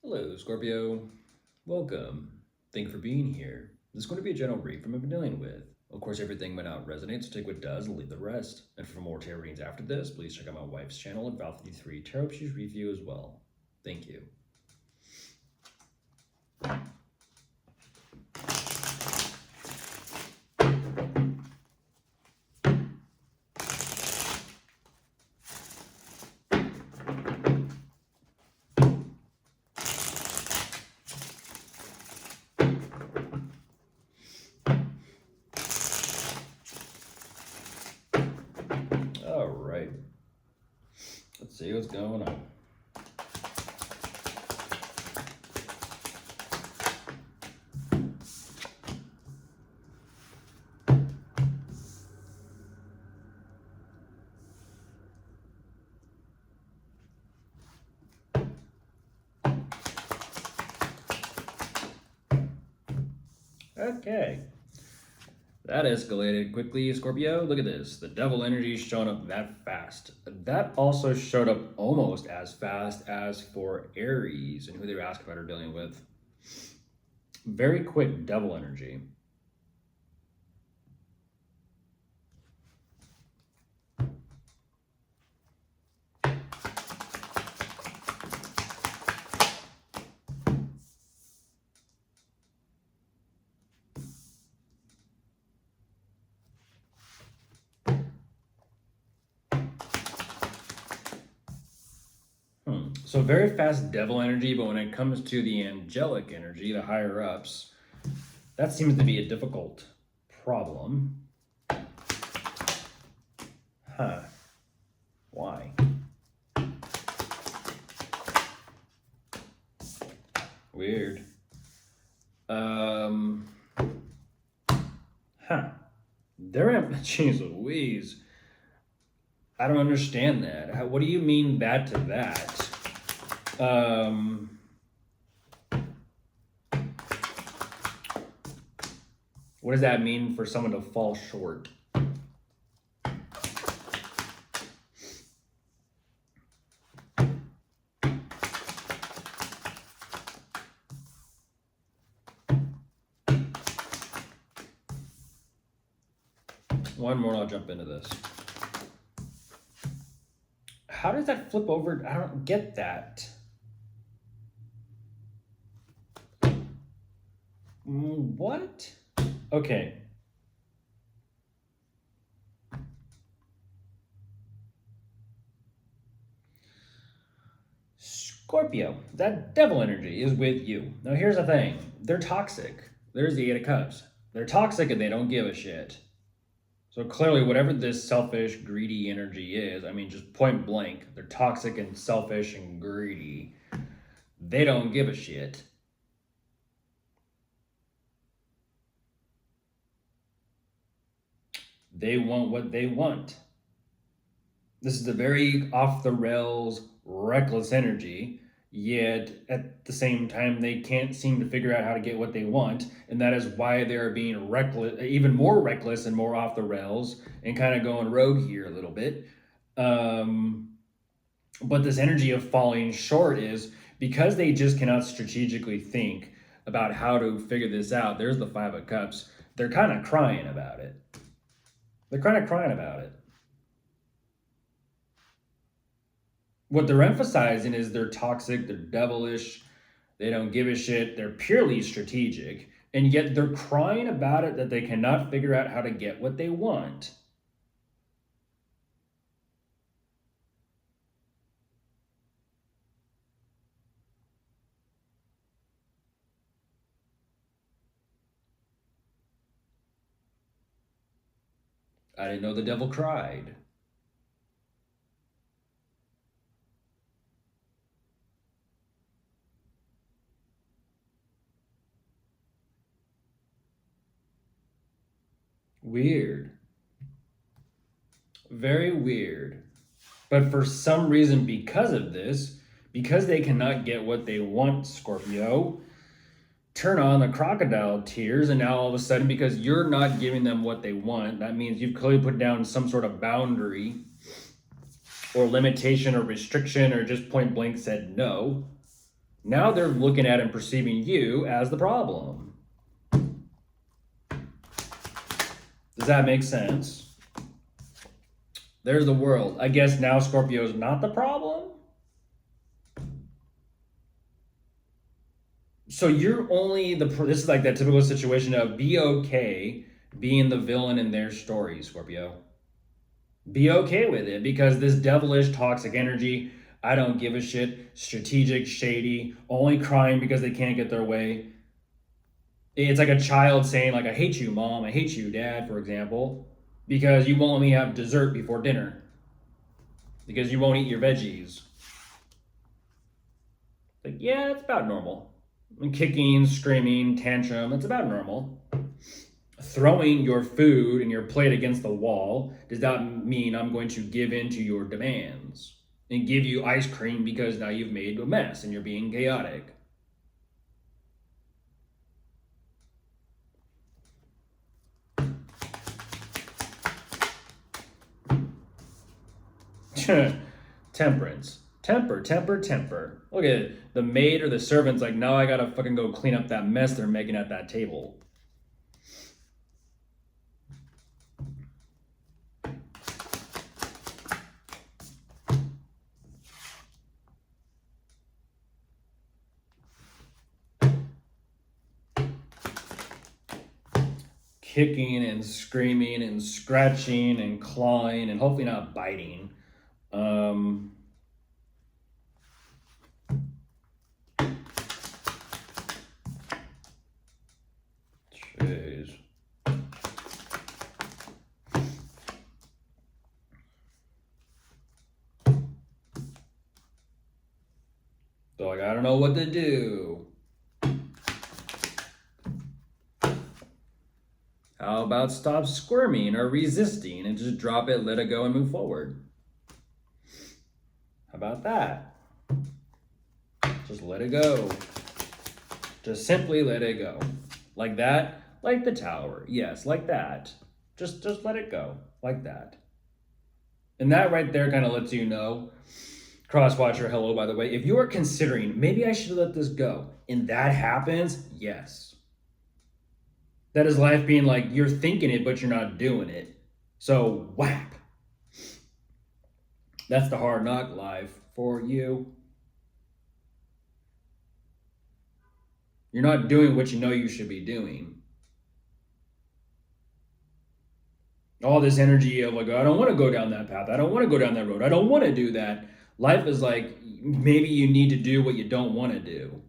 Hello, Scorpio. Welcome. Thank you for being here. This is going to be a general read from what I've been dealing with. Of course, everything might not resonate, so take what does and leave the rest. And for more tarot readings after this, please check out my wife's channel at Val53 Tarot. She's review as well. Thank you. All right. Let's see what's going on. Okay. That escalated quickly, Scorpio. Look at this. The devil energy is showing up that fast. That also showed up almost as fast as for Aries and who they were asking about or dealing with. Very quick devil energy. So very fast devil energy, but when it comes to the angelic energy, the higher ups, that seems to be a difficult problem. Huh. Why? Weird. They're, jeez Louise. I don't understand that. What do you mean bad to that? What does that mean for someone to fall short? One more and I'll jump into this. How does that flip over? I don't get that. What? Okay. Scorpio, that devil energy is with you. Now here's the thing. They're toxic. There's the Eight of Cups. They're toxic and they don't give a shit. So clearly whatever this selfish, greedy energy is, I mean, just point blank, they're toxic and selfish and greedy. They don't give a shit. They want what they want. This is a very off the rails, reckless energy, yet at the same time, they can't seem to figure out how to get what they want. And that is why they're being reckless, even more reckless and more off the rails and kind of going rogue here a little bit. But this energy of falling short is because they just cannot strategically think about how to figure this out. There's the Five of Cups. They're kind of crying about it. They're kind of crying about it. What they're emphasizing is they're toxic, they're devilish, they don't give a shit, they're purely strategic, and yet they're crying about it that they cannot figure out how to get what they want. I didn't know the devil cried. Weird. Very weird. But for some reason, because of this, because they cannot get what they want, Scorpio, turn on the crocodile tears, and now all of a sudden, because you're not giving them what they want, that means you've clearly put down some sort of boundary or limitation or restriction or just point blank said no. Now they're looking at and perceiving you as the problem. Does that make sense? There's the world. I guess now Scorpio is not the problem. So you're only this is like that typical situation of be okay being the villain in their story, Scorpio. Be okay with it, because this devilish toxic energy, I don't give a shit, strategic, shady, only crying because they can't get their way. It's like a child saying, like, I hate you, mom, I hate you, dad, for example, because you won't let me have dessert before dinner, because you won't eat your veggies. Like, yeah, it's about normal. And kicking, screaming, tantrum, it's about normal. Throwing your food and your plate against the wall does not mean I'm going to give in to your demands and give you ice cream because now you've made a mess and you're being chaotic. Temperance. Temper. Look at it. The maid or the servant's like, now I gotta fucking go clean up that mess they're making at that table. Kicking and screaming and scratching and clawing and hopefully not biting. Jeez. So like, I don't know what to do. How about stop squirming or resisting and just drop it, let it go, and move forward? How about that? Just let it go. Just simply let it go. Like that, like the tower. Yes, like that. Just let it go, like that. And that right there kind of lets you know, Crosswatcher, hello, by the way, if you are considering, maybe I should let this go, and that happens, yes. That is life being like, you're thinking it, but you're not doing it. So, whap. That's the hard knock life for you. You're not doing what you know you should be doing. All this energy of like, I don't want to go down that path. I don't want to go down that road. I don't want to do that. Life is like, maybe you need to do what you don't want to do.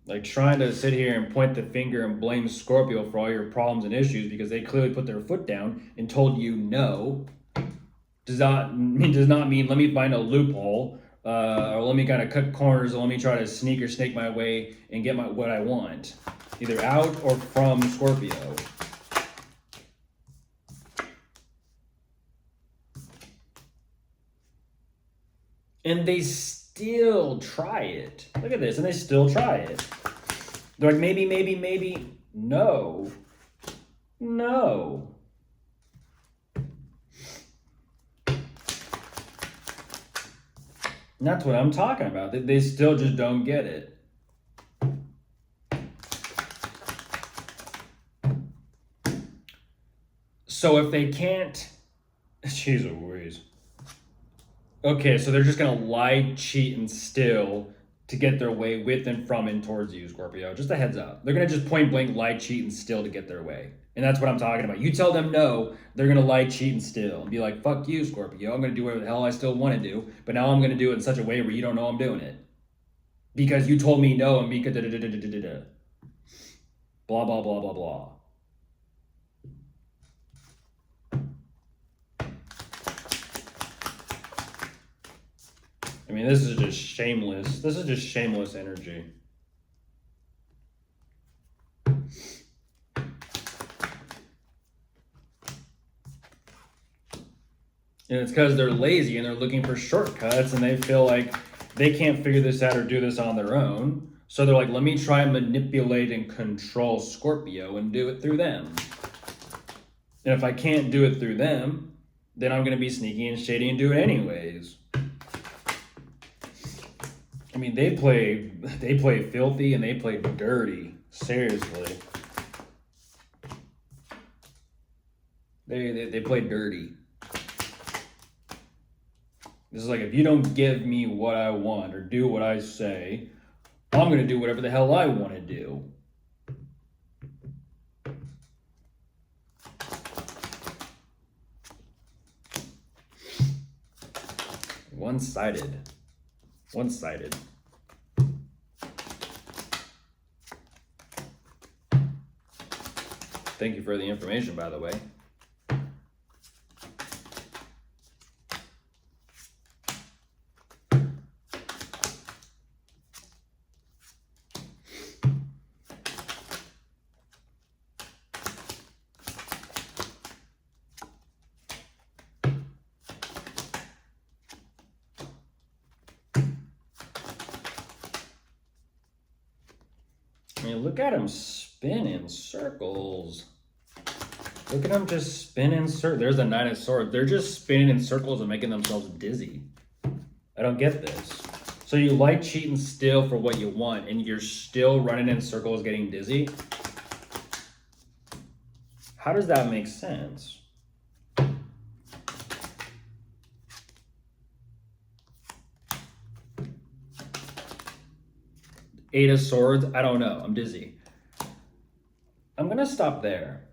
Like trying to sit here and point the finger and blame Scorpio for all your problems and issues because they clearly put their foot down and told you no does not mean let me find a loophole or let me kind of cut corners or let me try to sneak or snake my way and get what I want, either out or from Scorpio. And they still try it. Look at this, and they still try it. They're like, maybe. No. And that's what I'm talking about. They still just don't get it. So if they can't, jeez Louise. Okay, so they're just gonna lie, cheat, and steal to get their way with and from and towards you, Scorpio. Just a heads up. They're gonna just point blank lie, cheat, and steal to get their way. And that's what I'm talking about. You tell them no, they're gonna lie, cheat, and steal. And be like, fuck you, Scorpio. I'm gonna do whatever the hell I still wanna do, but now I'm gonna do it in such a way where you don't know I'm doing it. Because you told me no and because da-da-da-da-da-da-da. Blah, blah, blah, blah, blah. I mean, this is just shameless. This is just shameless energy. And it's because they're lazy and they're looking for shortcuts and they feel like they can't figure this out or do this on their own. So they're like, let me try and manipulate and control Scorpio and do it through them. And if I can't do it through them, then I'm gonna be sneaky and shady and do it anyways. I mean, they play filthy and they play dirty. Seriously, they play dirty. This is like, if you don't give me what I want or do what I say, I'm gonna do whatever the hell I want to do. One-sided. One-sided. Thank you for the information, by the way. I mean, look at him spin in circles. Look at them just spin in circles. There's the Nine of Swords. They're just spinning in circles and making themselves dizzy. I don't get this. So you like, cheat, and steal for what you want, and you're still running in circles getting dizzy? How does that make sense? Eight of Swords? I don't know. I'm dizzy. I'm going to stop there.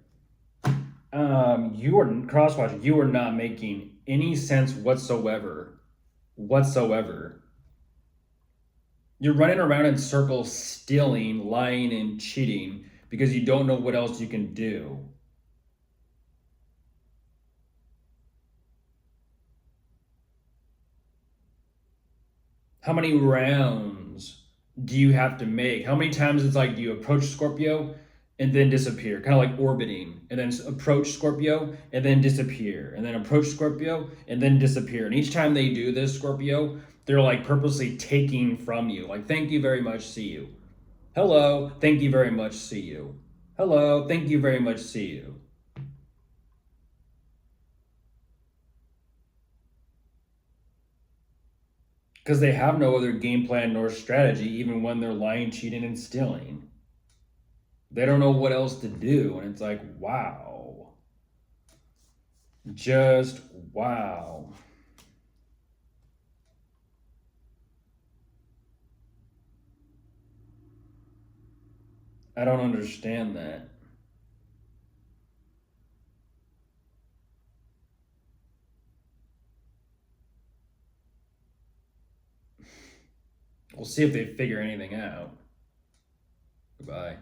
You are, Crosswatch, you are not making any sense whatsoever. Whatsoever. You're running around in circles, stealing, lying, and cheating because you don't know what else you can do. How many rounds do you have to make? How many times it's like, do you approach Scorpio and then disappear? Kind of like orbiting, and then approach Scorpio and then disappear, and then approach Scorpio and then disappear. And each time they do this, Scorpio, they're like purposely taking from you. Like, thank you very much, see you. Hello, thank you very much, see you. Hello, thank you very much, see you. Because they have no other game plan nor strategy, even when they're lying, cheating, and stealing. They don't know what else to do. And it's like, wow. Just wow. I don't understand that. We'll see if they figure anything out. Goodbye.